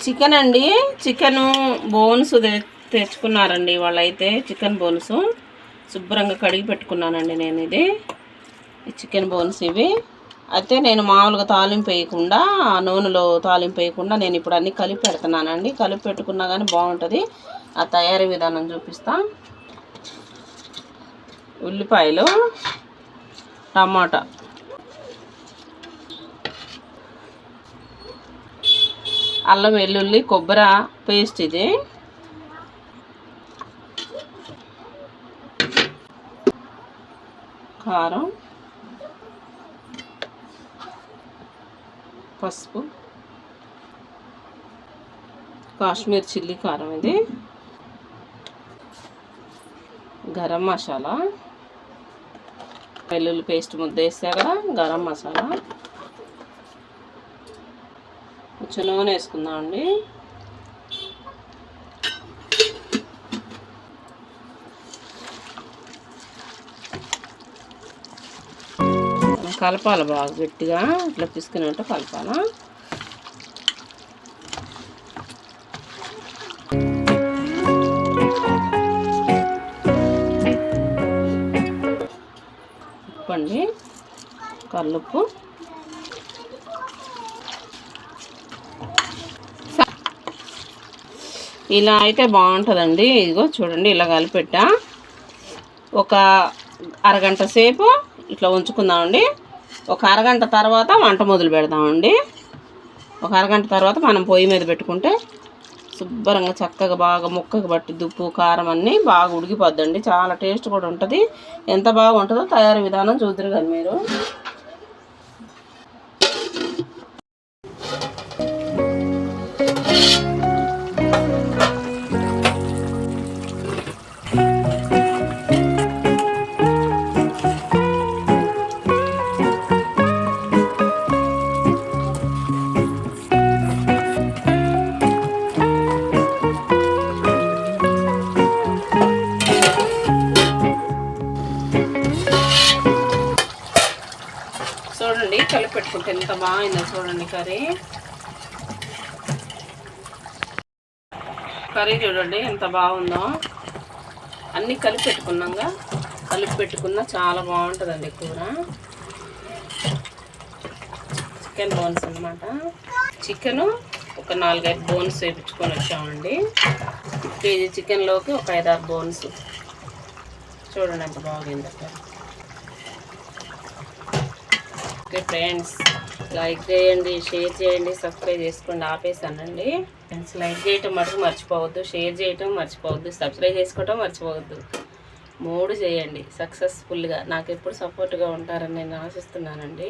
Chicken అండి, chicken bones తెచ్చుకున్నారండి వాళ్ళైతే. Chicken bones శుభ్రంగా కడిగి పెట్టుకున్నానండి నేను. ఇది చికెన్ బోన్స్ ఇవి అయితే నేను మామూలుగా తాలింపు వేయకుండా, నూనెలో తాలింపు వేయకుండా నేను ఇప్పుడు అన్నీ కలిపి పెడుతున్నానండి. కలిపి పెట్టుకున్నా కానీ బాగుంటుంది. ఆ తయారీ విధానం చూపిస్తా. ఉల్లిపాయలు, టమాటా, అల్లం వెల్లుల్లి కొబ్బరి పేస్ట్, ఇది కారం, పసుపు, కాశ్మీర్ చిల్లీ కారం, ఇది గరం మసాలా, వెల్లుల్లి పేస్ట్ ముద్ద వేసా కదా, గరం మసాలా, కొంచెం నూనె వేసుకుందామండి. కలపాలి బాగా గట్టిగా, ఇట్లా పిసుకున్నట్టు కలపాలా. ఉప్పు అండి, కల్లుప్పు, ఇలా అయితే బాగుంటుందండి. ఇదిగో చూడండి, ఇలా కలిపెట్టా. ఒక అరగంట సేపు ఇట్లా ఉంచుకుందామండి. ఒక అరగంట తర్వాత వంట మొదలు పెడదామండి. ఒక అరగంట తర్వాత మనం పొయ్యి మీద పెట్టుకుంటే శుభ్రంగా చక్కగా బాగా ముక్కకు బట్టి ఉప్పు కారం అన్నీ బాగా ఉడికిపోద్దండి. చాలా టేస్ట్ కూడా ఉంటుంది. ఎంత బాగుంటుందో తయారీ విధానం చూద్దరు కదా మీరు. చూడండి కలిపి పెట్టుకుంటే ఎంత బాగుందో చూడండి. కర్రీ చూడండి ఎంత బాగుందో. అన్నీ కలిపి పెట్టుకున్నాగా, కలిపి పెట్టుకున్నా చాలా బాగుంటుందండి కూర. చికెన్ బోన్స్ అన్నమాట. చికెను ఒక 4-5 బోన్స్ వేయించుకొని వచ్చామండి. కేజీ చికెన్లోకి ఒక 5-6 బోన్స్. చూడండి ఎంత బాగుంది అక్కడ. ఓకే ఫ్రెండ్స్, లైక్ చేయండి, షేర్ చేయండి, సబ్స్క్రైబ్ చేసుకోండి. ఆపేసానండి ఫ్రెండ్స్. లైక్ చేయటం మటుకు మర్చిపోవద్దు, షేర్ చేయటం మర్చిపోవద్దు, సబ్స్క్రైబ్ చేసుకోవటం మర్చిపోవద్దు. 3 చేయండి. సక్సెస్ఫుల్గా నాకు ఎప్పుడు సపోర్ట్గా ఉంటారని నేను ఆశిస్తున్నానండి.